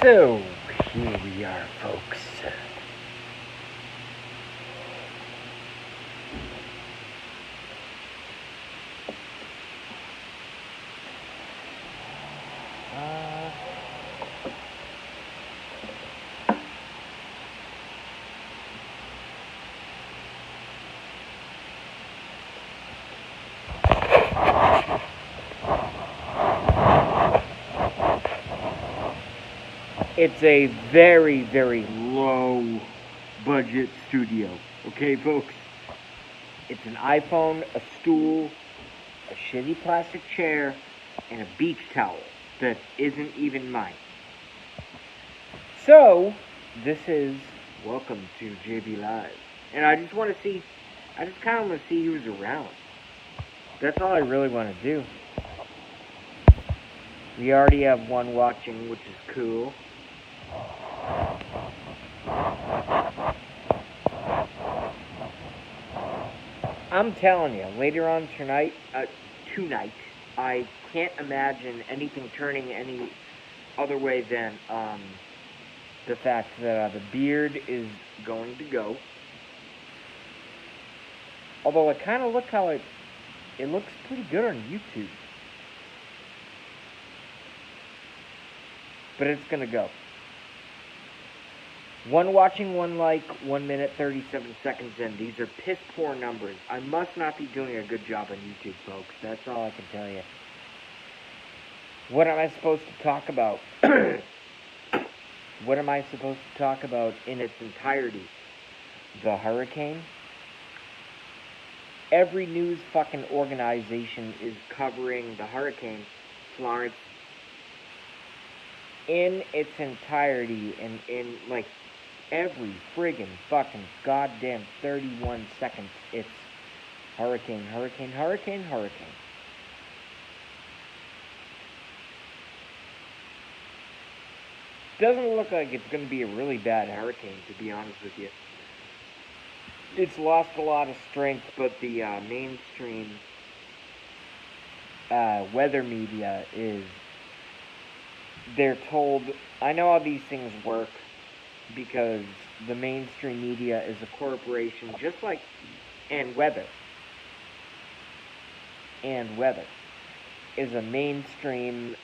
So, here we are, folks. Uh, it's a very, very low budget studio. Okay, folks? It's an iPhone, a stool, a shitty plastic chair, and a beach towel that isn't even mine. So, this is welcome to JB Live. And I just want to see, I just kind of want to see who's around. That's all I really want to do. We already have one watching, which is cool. I'm telling you, later on tonight, I can't imagine anything turning any other way than the fact that the beard is going to go. Although I kind of look how it looks pretty good on YouTube. But it's going to go. One watching, one like, 1 minute, 37 seconds in. These are piss poor numbers. I must not be doing a good job on YouTube, folks. That's all I can tell you. What am I supposed to talk about? What am I supposed to talk about in its entirety? The hurricane? Every news fucking organization is covering the hurricane, Florence, in its entirety, and in, like, every friggin' fucking goddamn 31 seconds, it's hurricane, hurricane, hurricane, hurricane. Doesn't look like it's going to be a really bad hurricane, to be honest with you. It's lost a lot of strength, but the mainstream weather media is, they're told, I know how these things work, because the mainstream media is a corporation, just like, and weather is a mainstream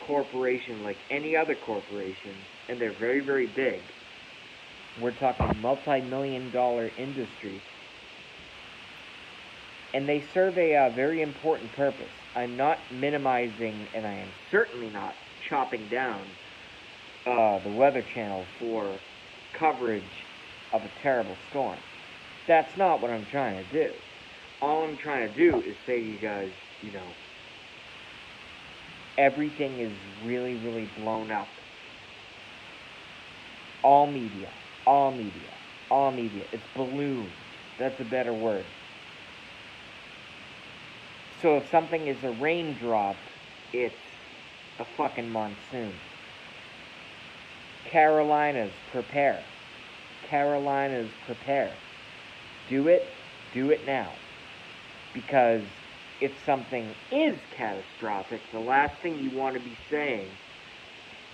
corporation like any other corporation, and they're very, very big. We're talking multi-million-dollar industry, and they serve a very important purpose. I'm not minimizing, and I am certainly not chopping down the Weather Channel for coverage of a terrible storm. That's not what I'm trying to do. All I'm trying to do is say to you guys, you know, everything is really, really blown up. All media. It's ballooned. That's a better word. So if something is a raindrop, it's a fucking monsoon. Carolinas, prepare. Do it now. Because if something is catastrophic, the last thing you want to be saying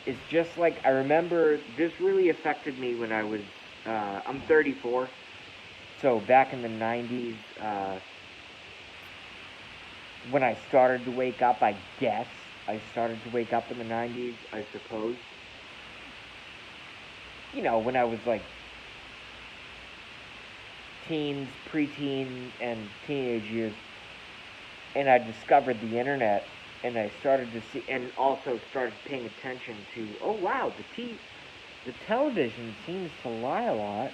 is just like, I remember this really affected me when I was, I'm 34, so back in the 90s, when I started to wake up, I guess, I started to wake up in the 90s, I suppose. You know, when I was like teens, preteen, and teenage years, and I discovered the internet, and I started to see, and also started paying attention to, oh wow, the television seems to lie a lot.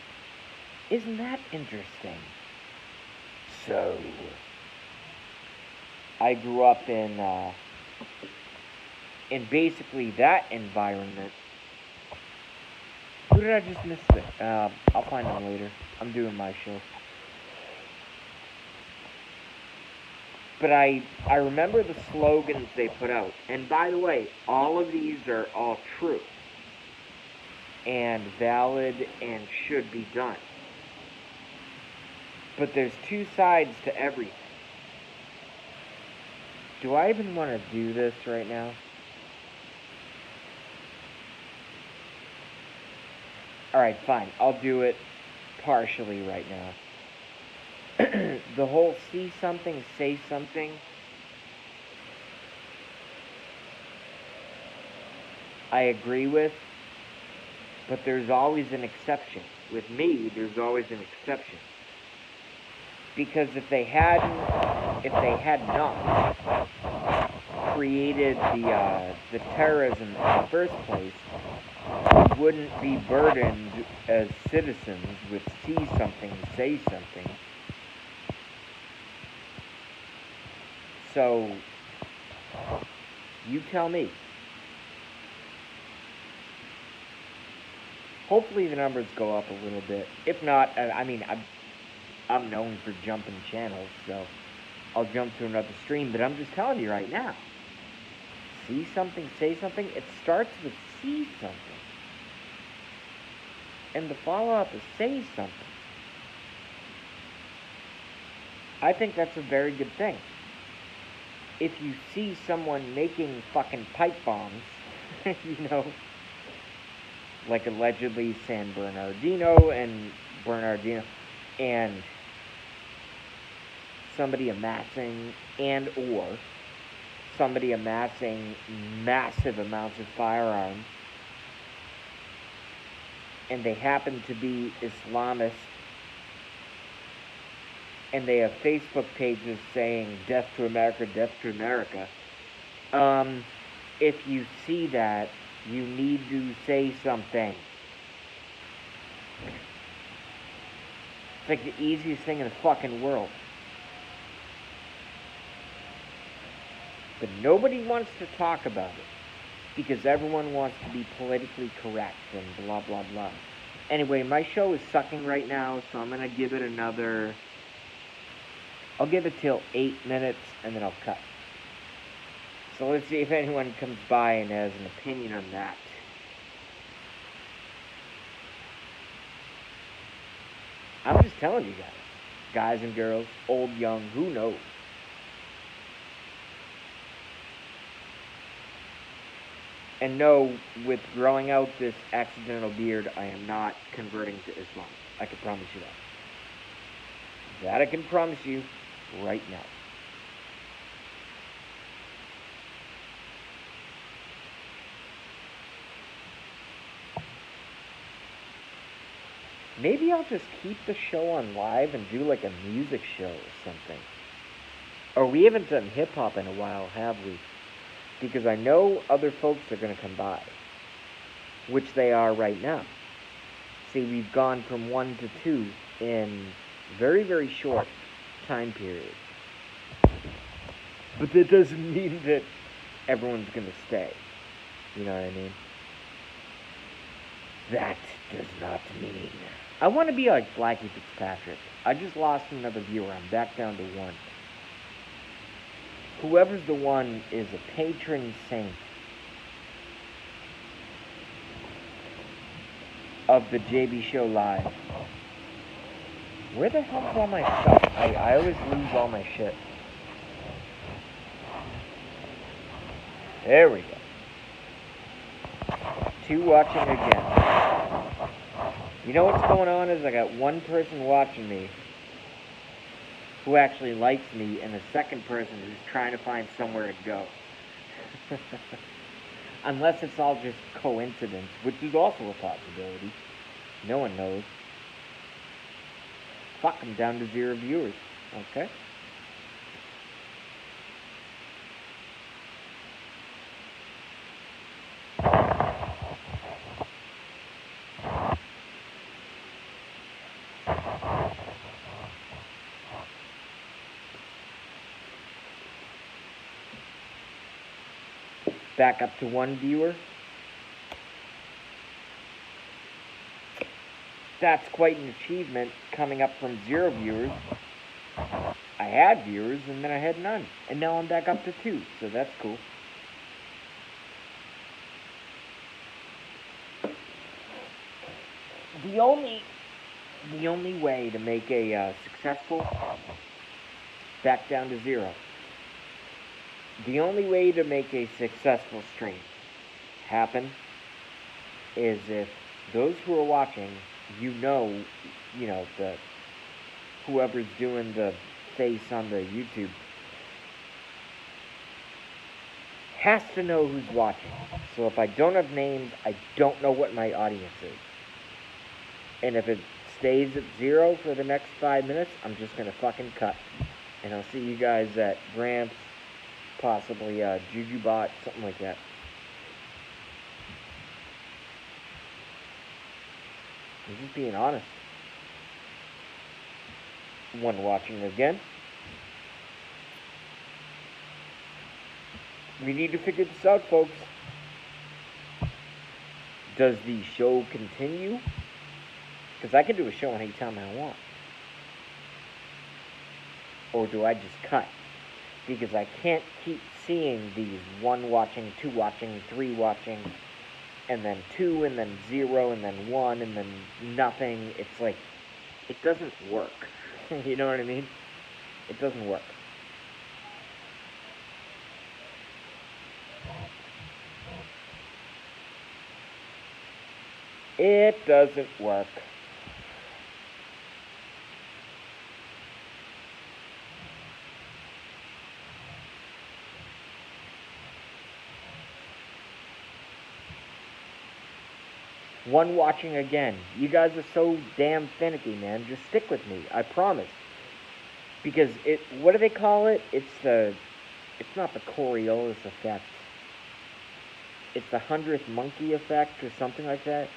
Isn't that interesting? So, I grew up in basically that environment. Who did I just miss it? I'll find them later. I'm doing my show. But I remember the slogans they put out. And by the way, all of these are all true. And valid and should be done. But there's two sides to everything. Do I even want to do this right now? Alright, fine. I'll do it partially right now. The whole see something, say something, I agree with, but there's always an exception. With me, there's always an exception. Because if they had not created the terrorism in the first place, we wouldn't be burdened as citizens with see something, say something. So, you tell me. Hopefully the numbers go up a little bit. If not, I mean, I'm known for jumping channels, so I'll jump to another stream. But I'm just telling you right now. See something, say something. It starts with see something. And the follow-up is say something. I think that's a very good thing. If you see someone making fucking pipe bombs, you know, like allegedly San Bernardino, and somebody amassing somebody amassing massive amounts of firearms, and they happen to be Islamists, and they have Facebook pages saying death to America, death to America. If you see that, you need to say something. It's like the easiest thing in the fucking world. But nobody wants to talk about it because everyone wants to be politically correct and blah, blah, blah. Anyway, my show is sucking right now, so I'm going to give it another... I'll give it till 8 minutes, and then I'll cut. So let's see if anyone comes by and has an opinion on that. I'm just telling you guys. Guys and girls, old, young, who knows? And no, with growing out this accidental beard, I am not converting to Islam. I can promise you that. That I can promise you right now. Maybe I'll just keep the show on live and do like a music show or something. Or we haven't done hip-hop in a while, have we? Because I know other folks are going to come by. Which they are right now. See, we've gone from 1 to 2 in very, very short time period. But that doesn't mean that everyone's going to stay. You know what I mean? That does not mean... I want to be like Blackie Fitzpatrick. I just lost another viewer. I'm back down to 1. Whoever's the one is a patron saint of the JB Show Live. Where the hell's all my stuff? I always lose all my shit. There we go. 2 watching again. You know what's going on is I got 1 person watching me who actually likes me, and a second person who's trying to find somewhere to go. Unless it's all just coincidence, which is also a possibility. No one knows. Fuck, I'm down to 0 viewers. Okay. Back up to 1 viewer. That's quite an achievement, coming up from 0 viewers. I had viewers, and then I had none. And now I'm back up to 2, so that's cool. The only way to make a successful... Back down to 0. The only way to make a successful stream happen is if those who are watching, you know, the whoever's doing the face on the YouTube has to know who's watching. So if I don't have names, I don't know what my audience is. And if it stays at 0 for the next 5 minutes, I'm just gonna fucking cut. And I'll see you guys at Gramps, possibly JujuBot, something like that. I'm just being honest. One watching again. We need to figure this out, folks. Does the show continue? Because I can do a show anytime I want. Or do I just cut? Because I can't keep seeing these 1 watching, 2 watching, 3 watching, and then 2, and then 0, and then 1, and then nothing. It's like, it doesn't work. You know what I mean? It doesn't work. It doesn't work. One watching again. You guys are so damn finicky, man. Just stick with me. I promise. Because what do they call it? It's not the Coriolis effect. It's the 100th monkey effect or something like that.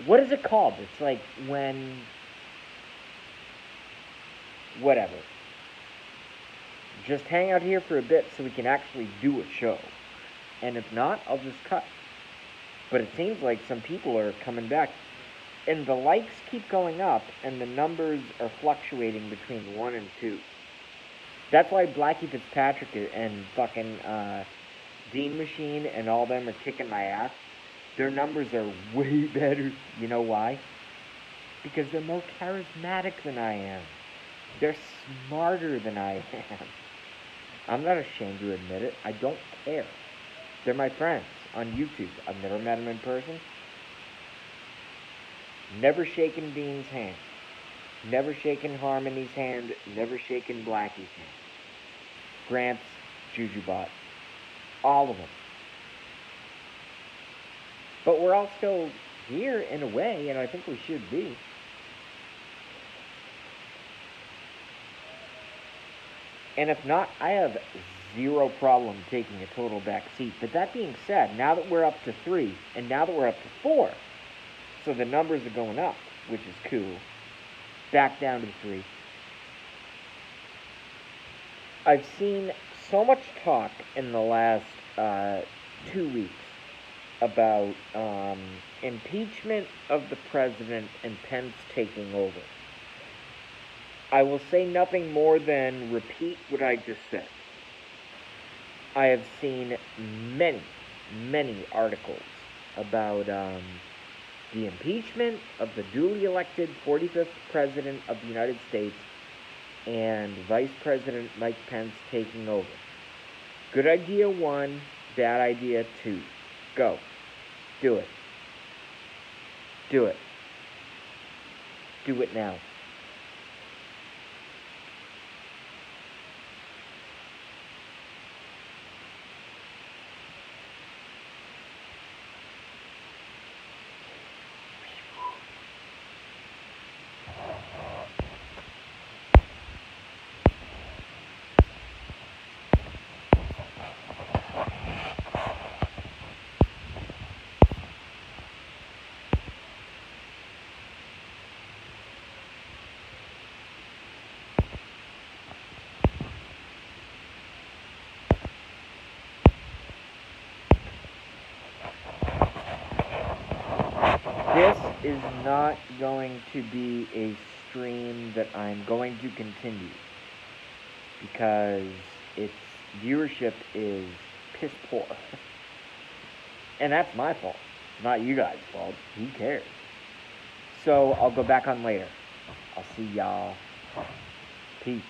What is it called? It's like when... Whatever. Just hang out here for a bit so we can actually do a show. And if not, I'll just cut. But it seems like some people are coming back. And the likes keep going up, and the numbers are fluctuating between 1 and 2. That's why Blackie Fitzpatrick and fucking Dean Machine and all them are kicking my ass. Their numbers are way better. You know why? Because they're more charismatic than I am. They're smarter than I am. I'm not ashamed to admit it. I don't care. They're my friends on YouTube. I've never met them in person. Never shaken Dean's hand. Never shaken Harmony's hand. Never shaken Blackie's hand. Gramps, JujuBot. All of them. But we're all still here in a way, and I think we should be. And if not, I have zero problem taking a total back seat. But that being said, now that we're up to 3, and now that we're up to 4, so the numbers are going up, which is cool. Back down to 3. I've seen so much talk in the last 2 weeks about impeachment of the president and Pence taking over. I will say nothing more than repeat what I just said. I have seen many, many articles about the impeachment of the duly elected 45th President of the United States and Vice President Mike Pence taking over. Good idea 1, bad idea 2. Go. Do it. Do it. Do it now. This is not going to be a stream that I'm going to continue because its viewership is piss poor. And that's my fault, not you guys' fault. Who cares? So I'll go back on later. I'll see y'all. Peace.